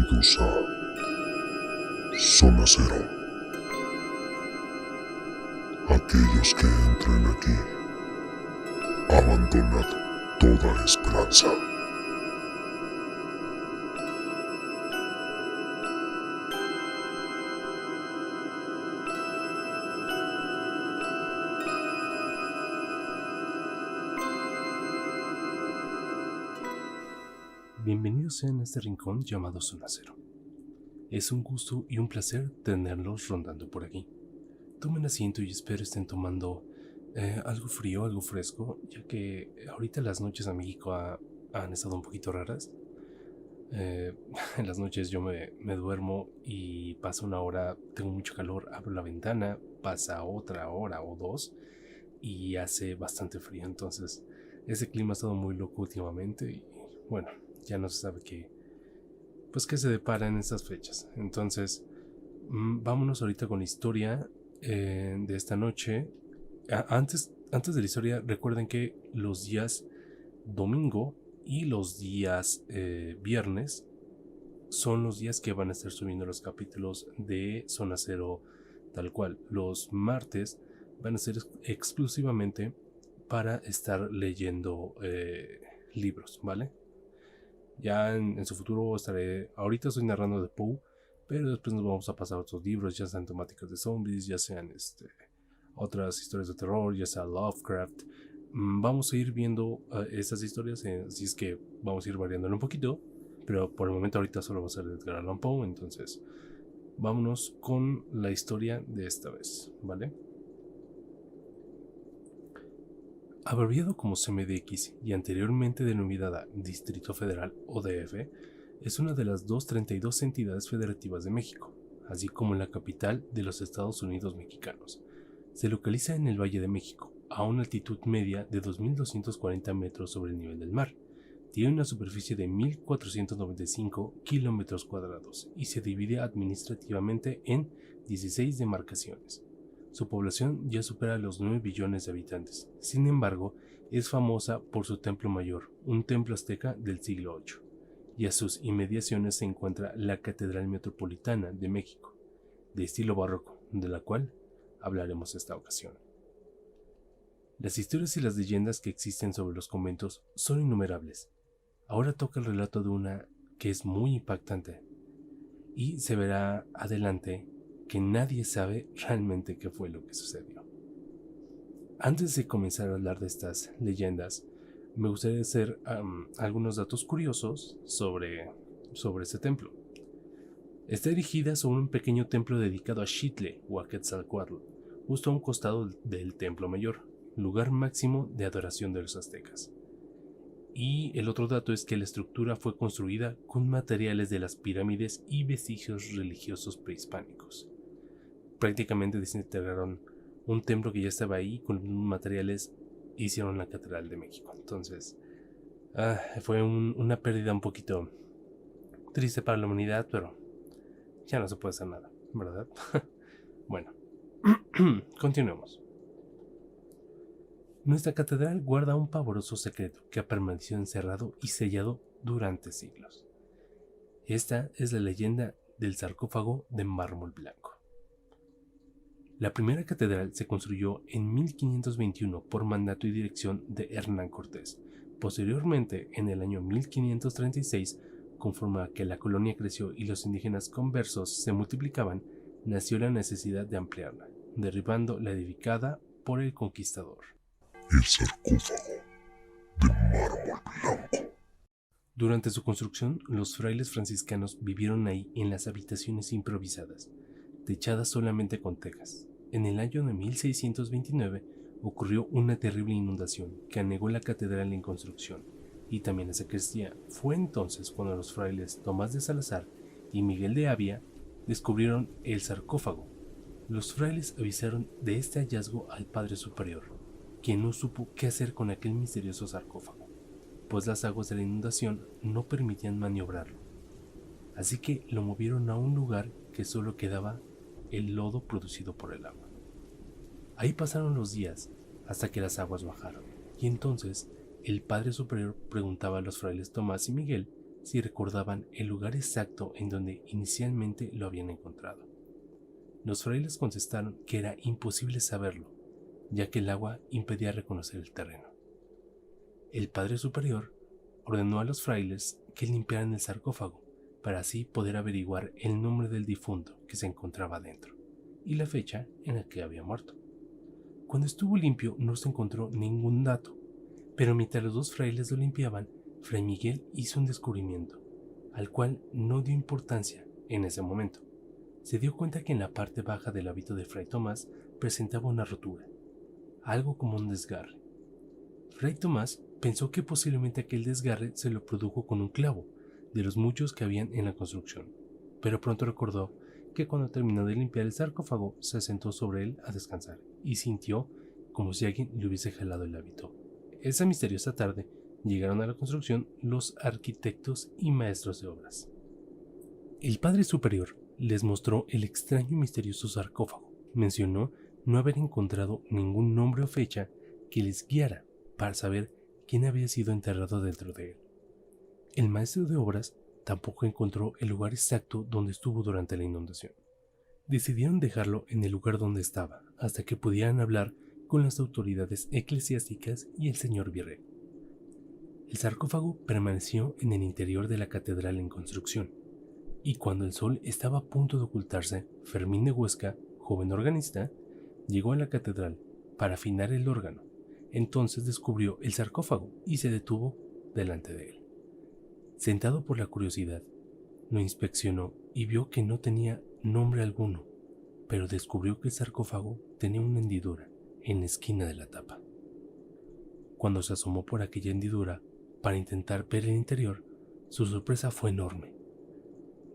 Bienvenidos a Zona Cero. Aquellos que entren aquí, abandonad toda esperanza. Bienvenidos sean a este rincón llamado Zona Cero. Es un gusto y un placer tenerlos rondando por aquí. Tomen asiento y espero estén tomando algo frío, algo fresco, ya que ahorita las noches en México han estado un poquito raras. En las noches yo me duermo y pasa una hora, tengo mucho calor, abro la ventana, pasa otra hora o dos y hace bastante frío. Entonces ese clima ha estado muy loco últimamente y bueno, ya no se sabe qué se depara en estas fechas. Entonces, vámonos ahorita con la historia de esta noche. Antes de la historia, recuerden que los días domingo y los días viernes son los días que van a estar subiendo los capítulos de Zona Cero tal cual. Los martes van a ser exclusivamente para estar leyendo libros, ¿vale? Ya en su futuro ahorita estoy narrando de Poe, pero después nos vamos a pasar a otros libros, ya sean temáticas de zombies, ya sean otras historias de terror, ya sea Lovecraft. Vamos a ir viendo estas historias, así es que vamos a ir variándolo un poquito, pero por el momento ahorita solo va a ser de Edgar Allan Poe, entonces vámonos con la historia de esta vez, ¿vale? Abreviado como CMDX y anteriormente denominada Distrito Federal o DF, es una de las 232 entidades federativas de México, así como la capital de los Estados Unidos mexicanos. Se localiza en el Valle de México, a una altitud media de 2.240 metros sobre el nivel del mar. Tiene una superficie de 1.495 kilómetros cuadrados y se divide administrativamente en 16 demarcaciones. Su población ya supera los 9 billones de habitantes. Sin embargo, es famosa por su templo mayor, un templo azteca del siglo VIII, y a sus inmediaciones se encuentra la Catedral Metropolitana de México, de estilo barroco, de la cual hablaremos esta ocasión. Las historias y las leyendas que existen sobre los conventos son innumerables. Ahora toca el relato de una que es muy impactante, y se verá adelante que nadie sabe realmente qué fue lo que sucedió. Antes de comenzar a hablar de estas leyendas, me gustaría hacer algunos datos curiosos sobre este templo. Está erigida sobre un pequeño templo dedicado a Xitle o a Quetzalcóatl, justo a un costado del templo mayor, lugar máximo de adoración de los aztecas. Y el otro dato es que la estructura fue construida con materiales de las pirámides y vestigios religiosos prehispánicos. Prácticamente desintegraron un templo que ya estaba ahí, con materiales hicieron la Catedral de México. Entonces, fue una pérdida un poquito triste para la humanidad, pero ya no se puede hacer nada, ¿verdad? Bueno, continuemos. Nuestra catedral guarda un pavoroso secreto que ha permanecido encerrado y sellado durante siglos. Esta es la leyenda del sarcófago de mármol blanco. La primera catedral se construyó en 1521 por mandato y dirección de Hernán Cortés. Posteriormente, en el año 1536, conforme a que la colonia creció y los indígenas conversos se multiplicaban, nació la necesidad de ampliarla, derribando la edificada por el conquistador. El sarcófago de mármol blanco. Durante su construcción, los frailes franciscanos vivieron ahí en las habitaciones improvisadas, techadas solamente con tejas. En el año de 1629 ocurrió una terrible inundación que anegó la catedral en construcción y también la sacristía. Fue entonces cuando los frailes Tomás de Salazar y Miguel de Avia descubrieron el sarcófago. Los frailes avisaron de este hallazgo al Padre Superior, quien no supo qué hacer con aquel misterioso sarcófago, pues las aguas de la inundación no permitían maniobrarlo. Así que lo movieron a un lugar que solo quedaba el lodo producido por el agua. Ahí pasaron los días hasta que las aguas bajaron, y entonces el Padre Superior preguntaba a los frailes Tomás y Miguel si recordaban el lugar exacto en donde inicialmente lo habían encontrado. Los frailes contestaron que era imposible saberlo, ya que el agua impedía reconocer el terreno. El Padre Superior ordenó a los frailes que limpiaran el sarcófago para así poder averiguar el nombre del difunto que se encontraba dentro y la fecha en la que había muerto. Cuando estuvo limpio no se encontró ningún dato, pero mientras los dos frailes lo limpiaban, Fray Miguel hizo un descubrimiento, al cual no dio importancia en ese momento. Se dio cuenta que en la parte baja del hábito de Fray Tomás presentaba una rotura, algo como un desgarre. Fray Tomás pensó que posiblemente aquel desgarre se lo produjo con un clavo, de los muchos que habían en la construcción, pero pronto recordó que cuando terminó de limpiar el sarcófago se sentó sobre él a descansar y sintió como si alguien le hubiese jalado el hábito. Esa misteriosa tarde llegaron a la construcción los arquitectos y maestros de obras. El Padre Superior les mostró el extraño y misterioso sarcófago. Mencionó no haber encontrado ningún nombre o fecha que les guiara para saber quién había sido enterrado dentro de él. El maestro de obras tampoco encontró el lugar exacto donde estuvo durante la inundación. Decidieron dejarlo en el lugar donde estaba hasta que pudieran hablar con las autoridades eclesiásticas y el señor virrey. El sarcófago permaneció en el interior de la catedral en construcción, y cuando el sol estaba a punto de ocultarse, Fermín de Huesca, joven organista, llegó a la catedral para afinar el órgano. Entonces descubrió el sarcófago y se detuvo delante de él. Sentado por la curiosidad, lo inspeccionó y vio que no tenía nombre alguno, pero descubrió que el sarcófago tenía una hendidura en la esquina de la tapa. Cuando se asomó por aquella hendidura para intentar ver el interior, su sorpresa fue enorme.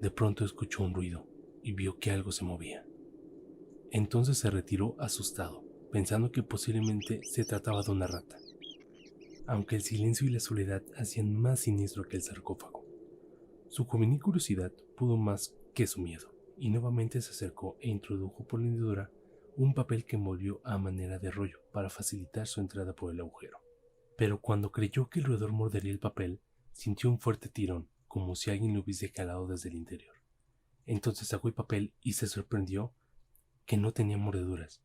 De pronto escuchó un ruido y vio que algo se movía. Entonces se retiró asustado, pensando que posiblemente se trataba de una rata, aunque el silencio y la soledad hacían más siniestro que el sarcófago. Su juvenil curiosidad pudo más que su miedo, y nuevamente se acercó e introdujo por la hendidura un papel que envolvió a manera de rollo para facilitar su entrada por el agujero. Pero cuando creyó que el roedor mordería el papel, sintió un fuerte tirón, como si alguien lo hubiese jalado desde el interior. Entonces sacó el papel y se sorprendió que no tenía mordeduras,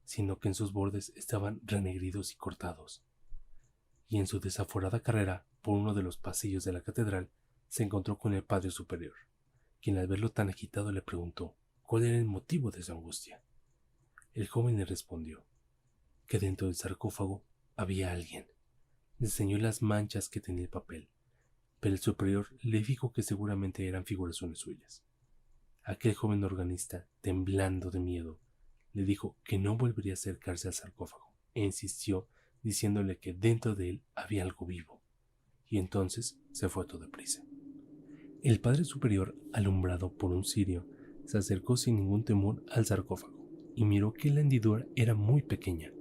sino que en sus bordes estaban renegridos y cortados. Y en su desaforada carrera por uno de los pasillos de la catedral se encontró con el Padre Superior, quien al verlo tan agitado le preguntó cuál era el motivo de su angustia. El joven le respondió que dentro del sarcófago había alguien. Le enseñó las manchas que tenía el papel, pero el superior le dijo que seguramente eran figuraciones suyas. Aquel joven organista, temblando de miedo, le dijo que no volvería a acercarse al sarcófago e insistió diciéndole que dentro de él había algo vivo, y entonces se fue a toda prisa. El Padre Superior, alumbrado por un cirio, se acercó sin ningún temor al sarcófago y miró que la hendidura era muy pequeña,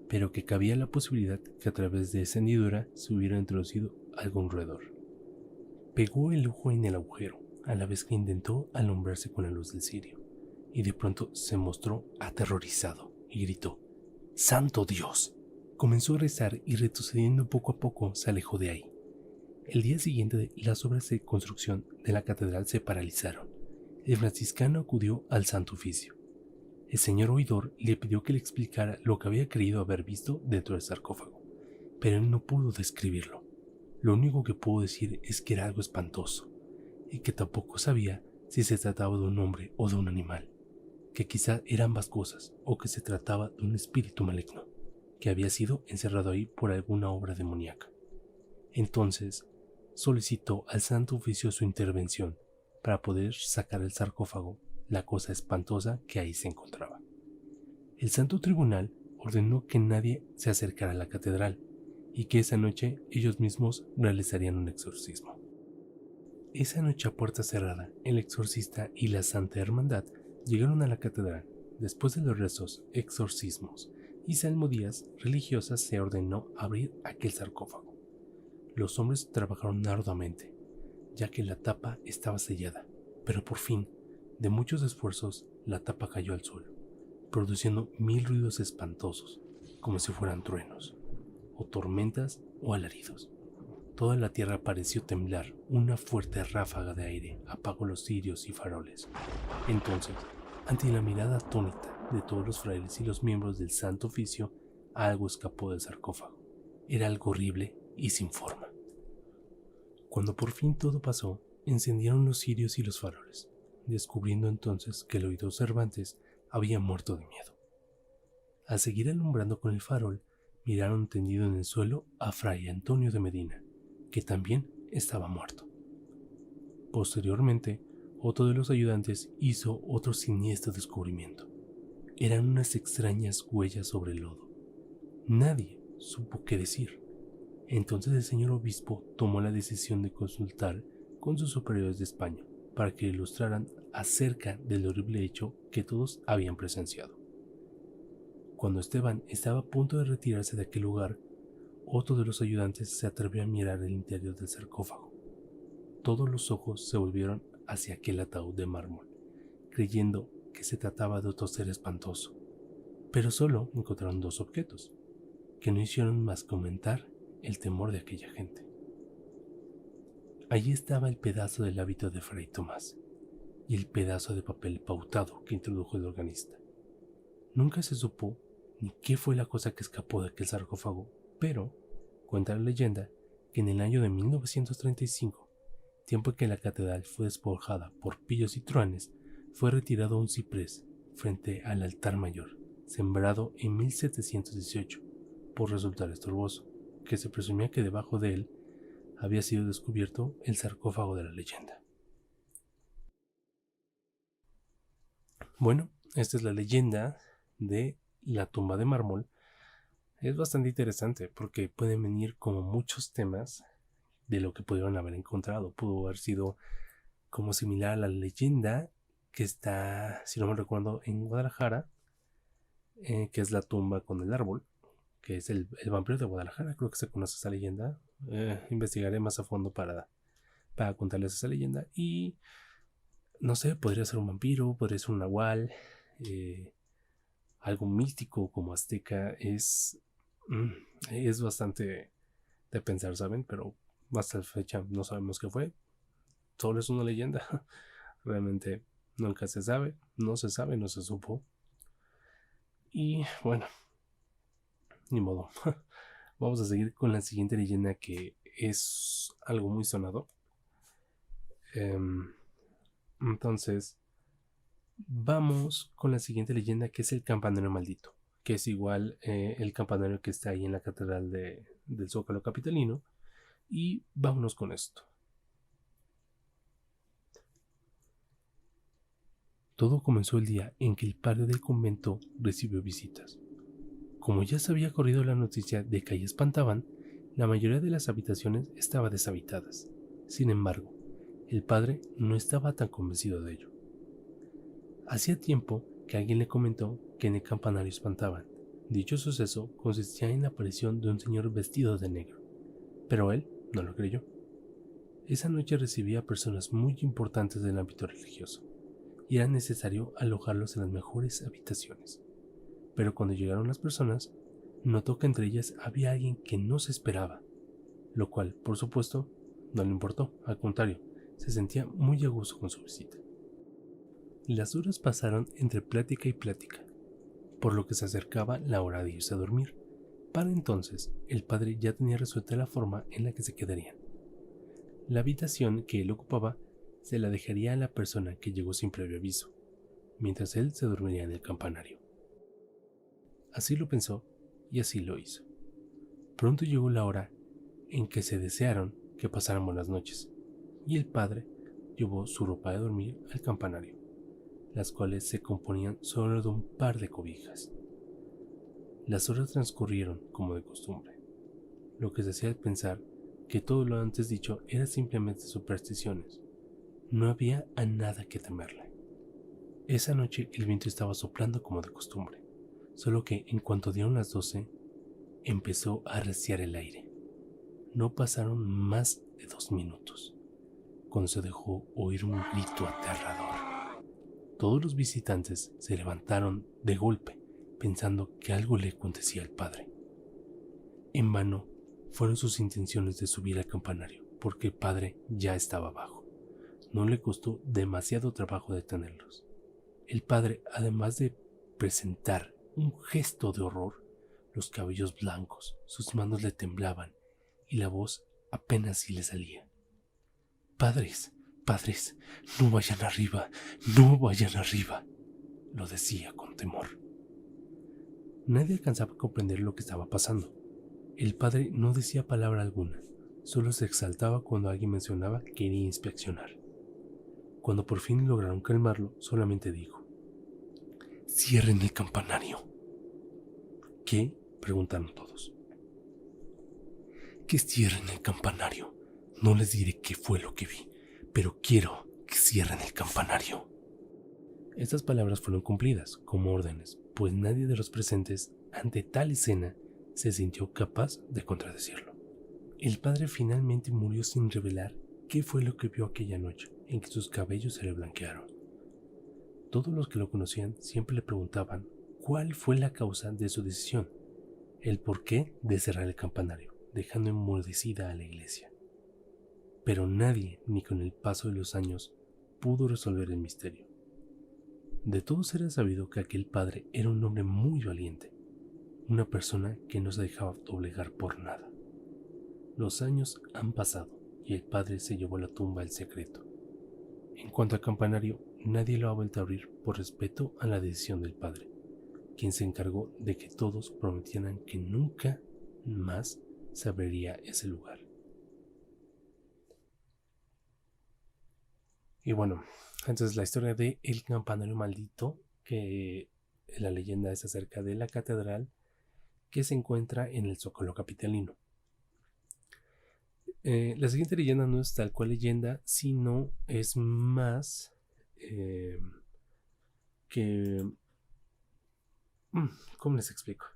pero que cabía la posibilidad que a través de esa hendidura se hubiera introducido algún roedor. Pegó el ojo en el agujero, a la vez que intentó alumbrarse con la luz del cirio, y de pronto se mostró aterrorizado y gritó: ¡Santo Dios! Comenzó a rezar y retrocediendo poco a poco se alejó de ahí. El día siguiente las obras de construcción de la catedral se paralizaron. El franciscano acudió al Santo Oficio. El señor oidor le pidió que le explicara lo que había creído haber visto dentro del sarcófago, pero él no pudo describirlo. Lo único que pudo decir es que era algo espantoso, y que tampoco sabía si se trataba de un hombre o de un animal, que quizá eran ambas cosas, o que se trataba de un espíritu maligno, que había sido encerrado ahí por alguna obra demoníaca. Entonces solicitó al Santo Oficio su intervención para poder sacar del sarcófago la cosa espantosa que ahí se encontraba. El Santo Tribunal ordenó que nadie se acercara a la catedral y que esa noche ellos mismos realizarían un exorcismo. Esa noche a puerta cerrada, el exorcista y la Santa Hermandad llegaron a la catedral. Después de los rezos, exorcismos y salmodías religiosas se ordenó abrir aquel sarcófago. Los hombres trabajaron arduamente, ya que la tapa estaba sellada, pero por fin, de muchos esfuerzos, la tapa cayó al suelo, produciendo 1000 ruidos espantosos, como si fueran truenos, o tormentas o alaridos. Toda la tierra pareció temblar. Una fuerte ráfaga de aire apagó los cirios y faroles. Entonces, ante la mirada atónita de todos los frailes y los miembros del Santo Oficio, algo escapó del sarcófago. Era algo horrible y sin forma. Cuando por fin todo pasó, encendieron los cirios y los faroles, descubriendo entonces que el oidor Cervantes había muerto de miedo. Al seguir alumbrando con el farol, miraron tendido en el suelo a Fray Antonio de Medina, que también estaba muerto. Posteriormente, otro de los ayudantes hizo otro siniestro descubrimiento. Eran unas extrañas huellas sobre el lodo. Nadie supo qué decir. Entonces el señor obispo tomó la decisión de consultar con sus superiores de España para que ilustraran acerca del horrible hecho que todos habían presenciado. Cuando Esteban estaba a punto de retirarse de aquel lugar, otro de los ayudantes se atrevió a mirar el interior del sarcófago. Todos los ojos se volvieron hacia aquel ataúd de mármol, creyendo que se trataba de otro ser espantoso, pero solo encontraron dos objetos, que no hicieron más que aumentar el temor de aquella gente. Allí estaba el pedazo del hábito de Fray Tomás y el pedazo de papel pautado que introdujo el organista. Nunca se supo ni qué fue la cosa que escapó de aquel sarcófago, pero cuenta la leyenda que en el año de 1935, tiempo en que la catedral fue despojada por pillos y truanes, fue retirado un ciprés frente al altar mayor, sembrado en 1718, por resultar estorboso, que se presumía que debajo de él había sido descubierto el sarcófago de la leyenda. Bueno, esta es la leyenda de la tumba de mármol. Es bastante interesante porque pueden venir como muchos temas de lo que pudieron haber encontrado. Pudo haber sido como similar a la leyenda que está, si no me recuerdo, en Guadalajara, que es la tumba con el árbol, que es el vampiro de Guadalajara. Creo que se conoce esa leyenda. Investigaré más a fondo para contarles esa leyenda. Y no sé, podría ser un vampiro, podría ser un nahual, algo místico como azteca. Es bastante de pensar, ¿saben? Pero hasta la fecha no sabemos qué fue. Solo es una leyenda. Realmente nunca se sabe, no se supo. Y bueno, ni modo. Vamos a seguir con la siguiente leyenda, que es algo muy sonado. Entonces, vamos con la siguiente leyenda, que es el campanario maldito, que es igual el campanario que está ahí en la catedral del Zócalo capitalino. Y vámonos con esto. Todo comenzó el día en que el padre del convento recibió visitas. Como ya se había corrido la noticia de que ahí espantaban, la mayoría de las habitaciones estaban deshabitadas. Sin embargo, el padre no estaba tan convencido de ello. Hacía tiempo que alguien le comentó que en el campanario espantaban. Dicho suceso consistía en la aparición de un señor vestido de negro, pero él no lo creyó. Esa noche recibía a personas muy importantes del ámbito religioso, y era necesario alojarlos en las mejores habitaciones. Pero cuando llegaron las personas, notó que entre ellas había alguien que no se esperaba, lo cual, por supuesto, no le importó. Al contrario, se sentía muy a gusto con su visita. Las horas pasaron entre plática y plática, por lo que se acercaba la hora de irse a dormir. Para entonces, el padre ya tenía resuelta la forma en la que se quedarían. La habitación que él ocupaba se la dejaría a la persona que llegó sin previo aviso, mientras él se dormiría en el campanario. Así lo pensó y así lo hizo. Pronto llegó la hora en que se desearon que pasaran buenas noches, y el padre llevó su ropa de dormir al campanario, las cuales se componían solo de un par de cobijas. Las horas transcurrieron como de costumbre, lo que se hacía pensar que todo lo antes dicho era simplemente supersticiones. No había a nada que temerle. Esa noche el viento estaba soplando como de costumbre, solo que en cuanto dieron las 12, empezó a arreciar el aire. No pasaron más de 2 minutos, cuando se dejó oír un grito aterrador. Todos los visitantes se levantaron de golpe, pensando que algo le acontecía al padre. En vano fueron sus intenciones de subir al campanario, porque el padre ya estaba abajo. No le costó demasiado trabajo detenerlos. El padre, además de presentar un gesto de horror, los cabellos blancos, sus manos le temblaban y la voz apenas si le salía. Padres, padres, no vayan arriba, no vayan arriba, lo decía con temor. Nadie alcanzaba a comprender lo que estaba pasando. El padre no decía palabra alguna, solo se exaltaba cuando alguien mencionaba que quería inspeccionar. Cuando por fin lograron calmarlo, solamente dijo: «Cierren el campanario». ¿Qué?, preguntaron todos. «Que cierren el campanario. No les diré qué fue lo que vi, pero quiero que cierren el campanario». Estas palabras fueron cumplidas como órdenes, pues nadie de los presentes, ante tal escena, se sintió capaz de contradecirlo. El padre finalmente murió sin revelar qué fue lo que vio aquella noche en que sus cabellos se le blanquearon. Todos los que lo conocían siempre le preguntaban cuál fue la causa de su decisión, el porqué de cerrar el campanario, dejando enmudecida a la iglesia. Pero nadie, ni con el paso de los años, pudo resolver el misterio. De todos era sabido que aquel padre era un hombre muy valiente, una persona que no se dejaba doblegar por nada. Los años han pasado y el padre se llevó a la tumba el secreto. En cuanto al campanario, nadie lo ha vuelto a abrir por respeto a la decisión del padre, quien se encargó de que todos prometieran que nunca más se abriría ese lugar. Y bueno, entonces la historia de El Campanario Maldito, que la leyenda es acerca de la catedral que se encuentra en el Zócalo capitalino. La siguiente leyenda no es tal cual leyenda, sino es más que... ¿Cómo les explico?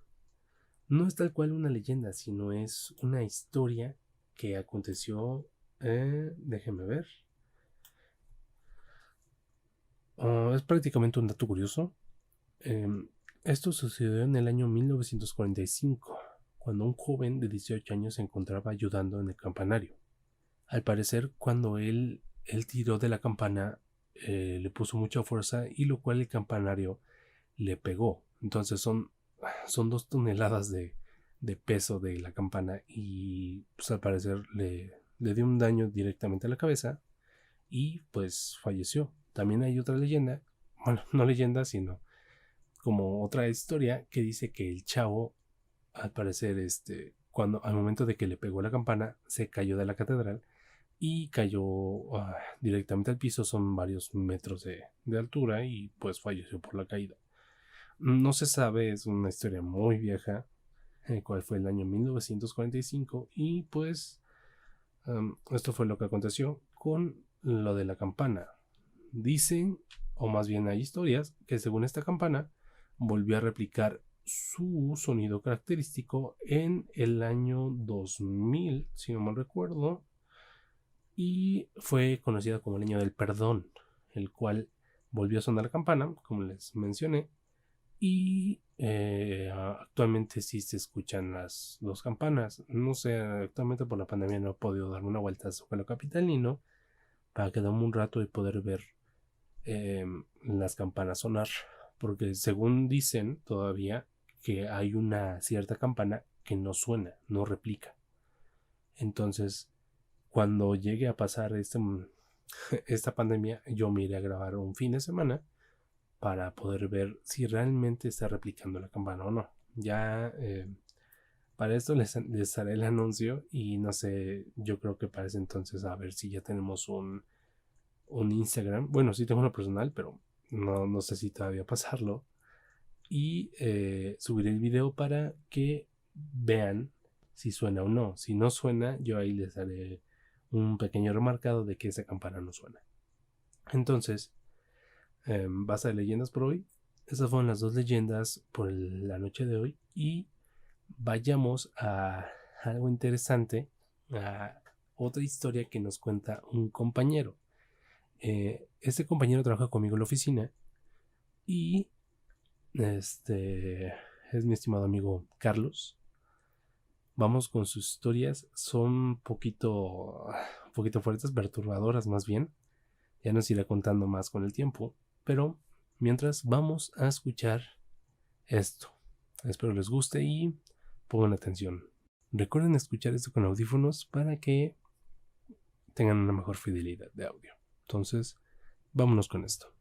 No es tal cual una leyenda, sino es una historia que aconteció... déjenme ver. Es prácticamente un dato curioso. Esto sucedió en el año 1945, cuando un joven de 18 años se encontraba ayudando en el campanario. Al parecer, cuando él tiró de la campana, le puso mucha fuerza y lo cual el campanario le pegó. Entonces son 2 toneladas de peso de la campana y pues al parecer le dio un daño directamente a la cabeza y pues falleció. También hay otra leyenda, bueno, no leyenda, sino como otra historia que dice que el chavo, al parecer, cuando al momento de que le pegó la campana, se cayó de la catedral y cayó directamente al piso. Son varios metros de altura y pues falleció por la caída. No se sabe, es una historia muy vieja, cuál fue el año 1945 y pues esto fue lo que aconteció con lo de la campana. Dicen, o más bien hay historias, que según esta campana volvió a replicar su sonido característico en el año 2000, si no mal recuerdo, y fue conocida como el Año del Perdón, el cual volvió a sonar la campana, como les mencioné, y actualmente sí se escuchan las 2 campanas. No sé, actualmente por la pandemia no he podido darme una vuelta a Zócalo capitalino para quedarme un rato y poder ver las campanas sonar, porque según dicen todavía que hay una cierta campana que no suena, no replica. Entonces, cuando llegue a pasar esta pandemia, yo me iré a grabar un fin de semana para poder ver si realmente está replicando la campana o no. Ya para esto les haré el anuncio y no sé, yo creo que para ese entonces a ver si ya tenemos un Instagram. Bueno, sí tengo uno personal, pero no sé si todavía pasarlo. Y subiré el video para que vean si suena o no. Si no suena, yo ahí les daré un pequeño remarcado de que esa campana no suena. Entonces, basta de leyendas por hoy. Estas fueron las 2 leyendas por la noche de hoy. Y vayamos a algo interesante, a otra historia que nos cuenta un compañero. Este compañero trabaja conmigo en la oficina y es mi estimado amigo Carlos. Vamos con sus historias. Son un poquito fuertes, perturbadoras más bien. Ya nos irá contando más con el tiempo. Pero mientras vamos a escuchar esto. Espero les guste y pongan atención. Recuerden escuchar esto con audífonos para que tengan una mejor fidelidad de audio. Entonces, vámonos con esto.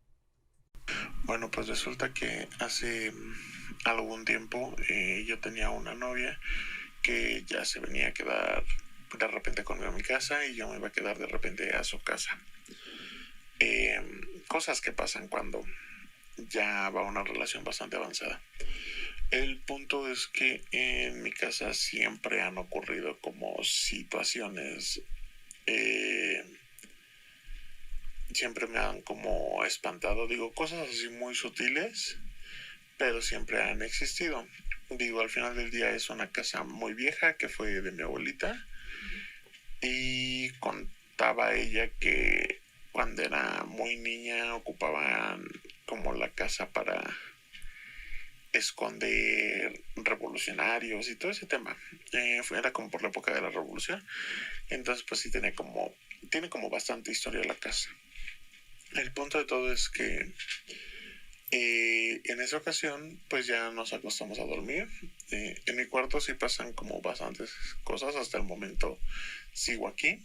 Bueno, pues resulta que hace algún tiempo yo tenía una novia que ya se venía a quedar de repente conmigo a mi casa y yo me iba a quedar de repente a su casa. Cosas que pasan cuando ya va una relación bastante avanzada. El punto es que en mi casa siempre han ocurrido como situaciones, siempre me han como espantado, digo, cosas así muy sutiles, pero siempre han existido. Digo, al final del día es una casa muy vieja que fue de mi abuelita y contaba ella que cuando era muy niña ocupaban como la casa para esconder revolucionarios y todo ese tema. Era como por la época de la revolución. Entonces pues sí tiene como bastante historia la casa. El punto de todo es que en esa ocasión pues ya nos acostamos a dormir. En mi cuarto sí pasan como bastantes cosas. Hasta el momento sigo aquí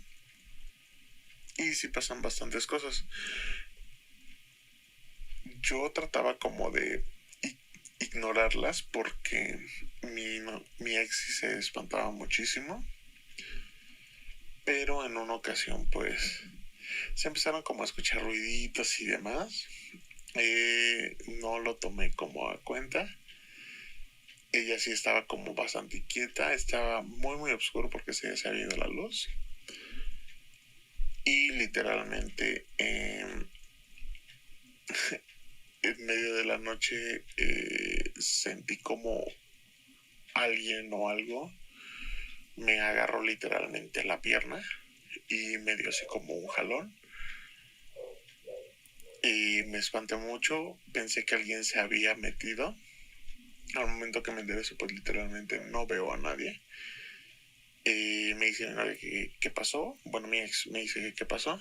y sí pasan bastantes cosas. Yo trataba como de ignorarlas porque mi ex se espantaba muchísimo, pero en una ocasión pues se empezaron como a escuchar ruiditos y demás. No lo tomé como a cuenta. Ella sí estaba como bastante quieta, estaba muy oscuro porque se había ido la luz y literalmente en medio de la noche sentí como alguien o algo me agarró literalmente la pierna y me dio así como un jalón y me espanté mucho, pensé que alguien se había metido. Al momento que me enderezo pues literalmente no veo a nadie. Me dice mi novia ¿qué pasó? Bueno, mi ex me dice ¿qué pasó?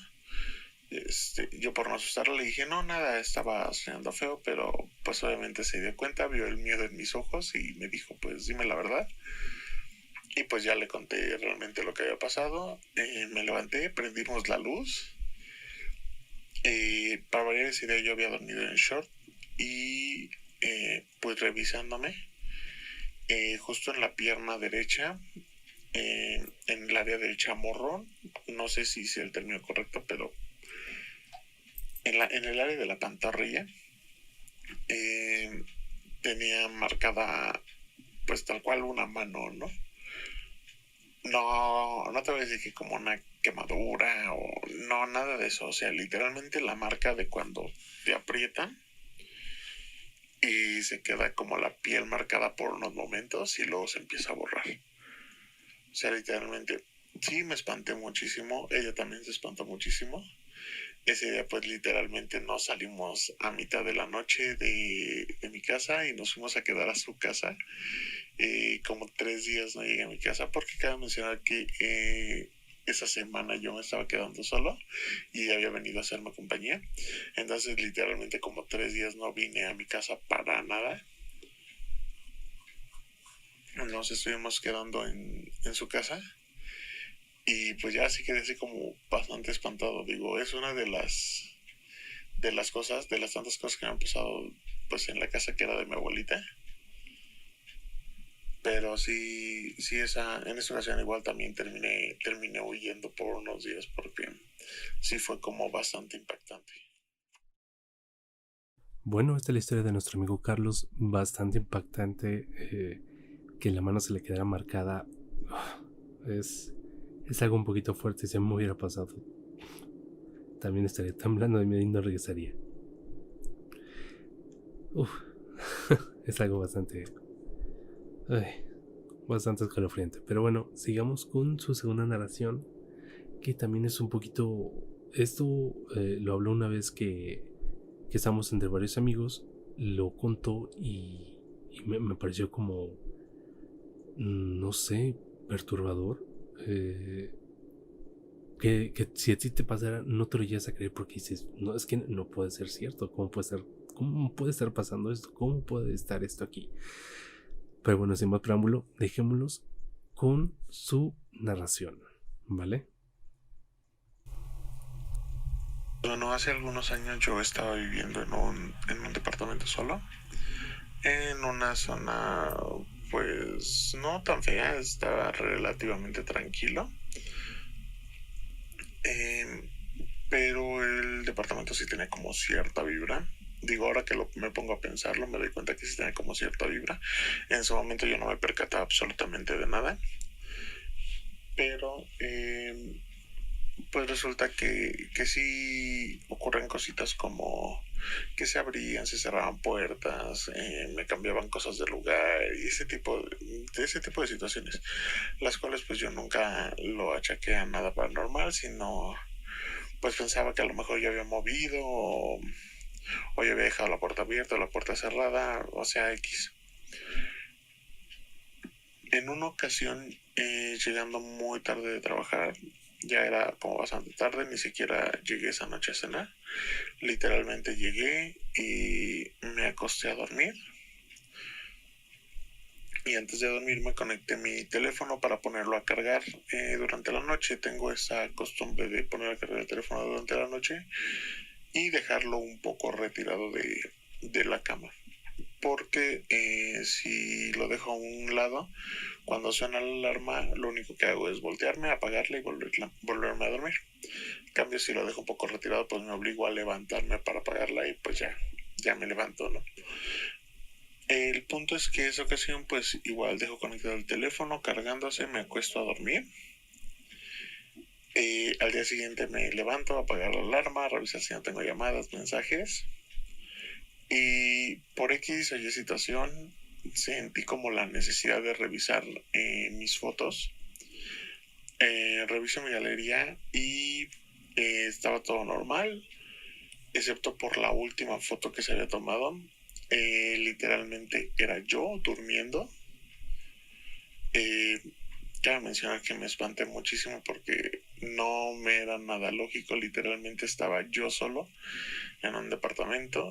Yo por no asustarla le dije no, nada, estaba soñando feo, pero pues obviamente se dio cuenta, vio el miedo en mis ojos y me dijo pues dime la verdad. Y pues ya le conté realmente lo que había pasado. Me levanté, prendimos la luz. Para variar ese día yo había dormido en short y pues revisándome justo en la pierna derecha, en el área del chamorro, no sé si es el término correcto, pero en el área de la pantorrilla tenía marcada pues tal cual una mano, ¿no? No te voy a decir que como una quemadura o no, nada de eso. O sea, literalmente la marca de cuando te aprietan y se queda como la piel marcada por unos momentos y luego se empieza a borrar. O sea, literalmente sí me espanté muchísimo. Ella también se espantó muchísimo. Ese día pues literalmente nos salimos a mitad de la noche de mi casa y nos fuimos a quedar a su casa. Como 3 días no llegué a mi casa porque cabe mencionar que esa semana yo me estaba quedando solo y había venido a hacerme compañía. Entonces literalmente como 3 días no vine a mi casa para nada. Nos estuvimos quedando en su casa y pues ya sí quedé así como bastante espantado. Digo, es una de las cosas, de las tantas cosas que me han pasado pues en la casa que era de mi abuelita. Pero sí en esta ocasión igual también terminé huyendo por unos días porque sí fue como bastante impactante. Bueno, esta es la historia de nuestro amigo Carlos, bastante impactante, que la mano se le quedara marcada. Es algo un poquito fuerte, si me hubiera pasado también estaría temblando de miedo y no regresaría. Es algo bastante escalofriante. Pero bueno, sigamos con su segunda narración, que también es un poquito... Esto lo habló una vez que estábamos entre varios amigos, lo contó y me pareció como... no sé, perturbador. Que si a ti te pasara, no te lo llegas a creer porque dices, no, es que no puede ser cierto. ¿Cómo puede estar pasando esto? ¿Cómo puede estar esto aquí? Pero bueno, sin más preámbulo, dejémoslos con su narración, ¿vale? Bueno, hace algunos años yo estaba viviendo en un departamento solo, en una zona pues no tan fea, estaba relativamente tranquilo. Pero el departamento sí tenía como cierta vibra. Digo, ahora que me pongo a pensarlo, me doy cuenta que sí tenía como cierta vibra. En su momento yo no me percataba absolutamente de nada. Pero pues resulta que sí ocurren cositas como que se abrían, se cerraban puertas, me cambiaban cosas de lugar y ese tipo de situaciones, las cuales pues yo nunca lo achaqué a nada paranormal, sino pues pensaba que a lo mejor yo había movido o yo había dejado la puerta abierta o la puerta cerrada, o sea, X. En una ocasión, llegando muy tarde de trabajar, ya era como bastante tarde, ni siquiera llegué esa noche a cenar. Literalmente llegué y me acosté a dormir. Y antes de dormir me conecté mi teléfono para ponerlo a cargar durante la noche. Tengo esa costumbre de poner a cargar el teléfono durante la noche y dejarlo un poco retirado de la cama. Porque si lo dejo a un lado, cuando suena la alarma, lo único que hago es voltearme, apagarla y volverme a dormir. En cambio, si lo dejo un poco retirado, pues me obligo a levantarme para apagarla y pues ya me levanto, ¿no? El punto es que esa ocasión pues igual dejo conectado el teléfono cargándose, me acuesto a dormir. Al día siguiente me levanto a apagar la alarma, a revisar si no tengo llamadas, mensajes. Y por X o Y situación sentí como la necesidad de revisar mis fotos. Reviso mi galería y estaba todo normal, excepto por la última foto que se había tomado. Literalmente era yo durmiendo. Cabe mencionar que me espanté muchísimo porque no me era nada lógico. Literalmente estaba yo solo en un departamento.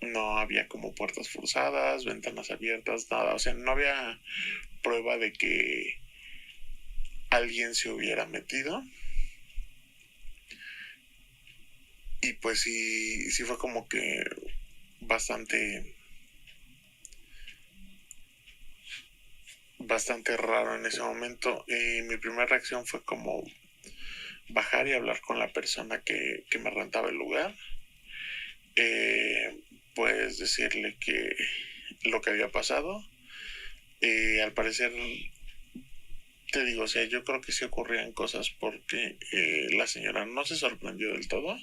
No había como puertas forzadas, ventanas abiertas, nada. O sea, no había prueba de que alguien se hubiera metido. Y pues sí fue como que bastante raro en ese momento. Mi primera reacción fue como bajar y hablar con la persona que me rentaba el lugar. Pues decirle que lo que había pasado. Al parecer, te digo, o sea, yo creo que sí ocurrían cosas porque la señora no se sorprendió del todo.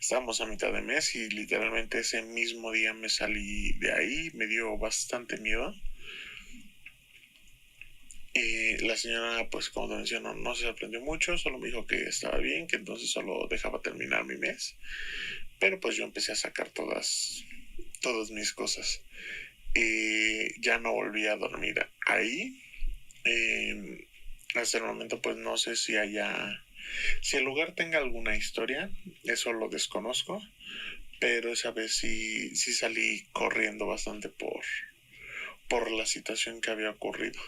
Estábamos a mitad de mes y literalmente ese mismo día me salí de ahí, me dio bastante miedo. La señora, pues como te menciono, no se sorprendió mucho, solo me dijo que estaba bien, que entonces solo dejaba terminar mi mes. Pero pues yo empecé a sacar todas mis cosas. Ya no volví a dormir ahí. Hasta el momento pues no sé si el lugar tenga alguna historia, eso lo desconozco, pero esa vez sí salí corriendo bastante por la situación que había ocurrido.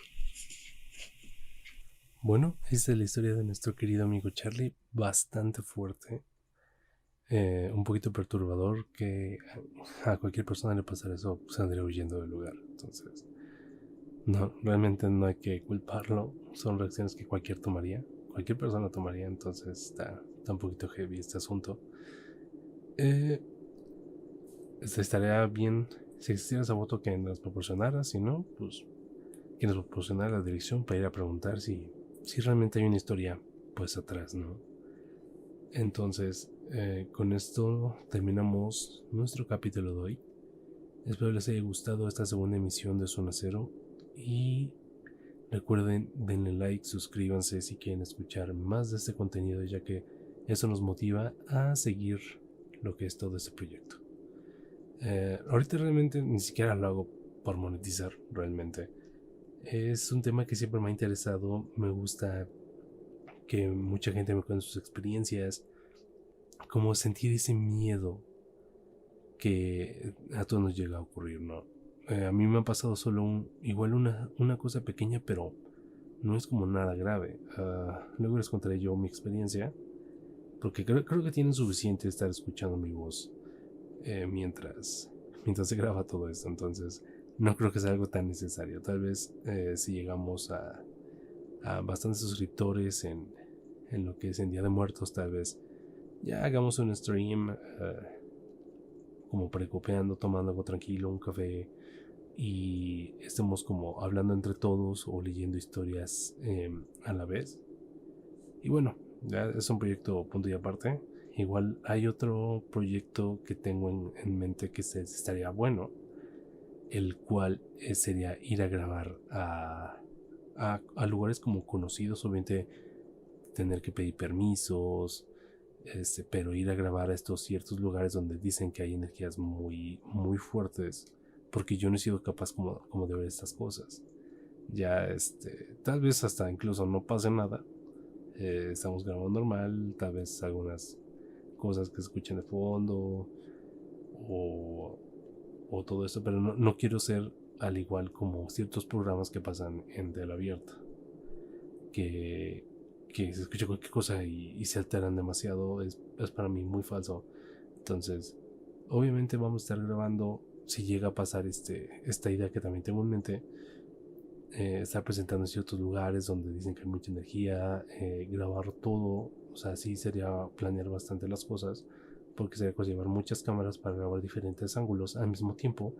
Bueno, esta es la historia de nuestro querido amigo Charlie, bastante fuerte, un poquito perturbador, que a cualquier persona le pasara eso, saldría huyendo del lugar. Entonces, no, realmente no hay que culparlo, son reacciones que cualquier persona tomaría, entonces está un poquito heavy este asunto. Estaría bien si existiera esa foto que nos proporcionara, si no, pues que nos proporcionara la dirección para ir a preguntar si realmente hay una historia pues atrás, ¿no? Entonces, con esto terminamos nuestro capítulo de hoy. Espero les haya gustado esta segunda emisión de Zona Cero y recuerden, denle like, suscríbanse si quieren escuchar más de este contenido, ya que eso nos motiva a seguir lo que es todo este proyecto. Ahorita realmente ni siquiera lo hago por monetizar realmente. Es un tema que siempre me ha interesado. Me gusta que mucha gente me cuente sus experiencias, como sentir ese miedo que a todos nos llega a ocurrir, ¿no? A mí me ha pasado solo igual una cosa pequeña, pero no es como nada grave. Luego les contaré yo mi experiencia, porque creo que tienen suficiente estar escuchando mi voz mientras se graba todo esto. Entonces no creo que sea algo tan necesario. Tal vez si llegamos a bastantes suscriptores en lo que es en Día de Muertos, tal vez ya hagamos un stream como precopeando, tomando algo tranquilo, un café, y estemos como hablando entre todos o leyendo historias a la vez. Y bueno, ya es un proyecto punto y aparte. Igual hay otro proyecto que tengo en mente que estaría bueno, el cual sería ir a grabar a lugares como conocidos. Obviamente tener que pedir permisos, pero ir a grabar a estos ciertos lugares donde dicen que hay energías muy, muy fuertes, porque yo no he sido capaz como de ver estas cosas. Ya tal vez hasta incluso no pase nada, estamos grabando normal, tal vez algunas cosas que se escuchan de fondo o todo esto, pero no quiero ser al igual como ciertos programas que pasan en tele abierta, que se escucha cualquier cosa y se alteran demasiado. Es para mí muy falso. Entonces, obviamente vamos a estar grabando, si llega a pasar esta idea que también tengo en mente, estar presentando en ciertos lugares donde dicen que hay mucha energía, grabar todo. O sea, sí sería planear bastante las cosas, porque sería pues llevar muchas cámaras para grabar diferentes ángulos al mismo tiempo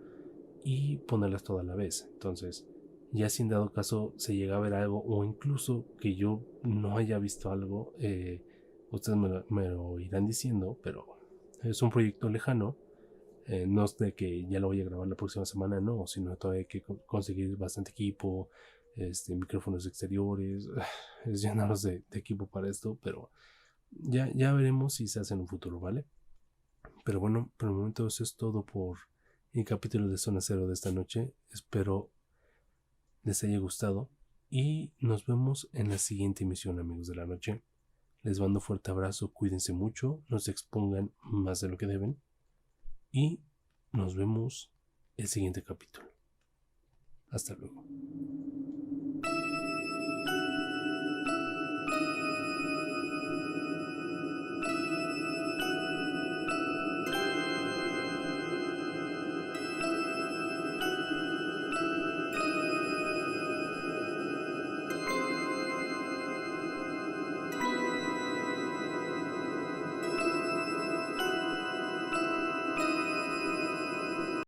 y ponerlas todas a la vez. Entonces, ya si en dado caso se llega a ver algo, o incluso que yo no haya visto algo, ustedes me lo irán diciendo, pero es un proyecto lejano. No es de que ya lo voy a grabar la próxima semana, no, sino todavía hay que conseguir bastante equipo, micrófonos exteriores, es llenarlos de equipo para esto, pero ya veremos si se hace en un futuro, ¿vale? Pero bueno, por el momento eso es todo por el capítulo de Zona Cero de esta noche. Espero les haya gustado y nos vemos en la siguiente emisión, amigos de la noche. Les mando un fuerte abrazo, cuídense mucho, no se expongan más de lo que deben y nos vemos el siguiente capítulo. Hasta luego.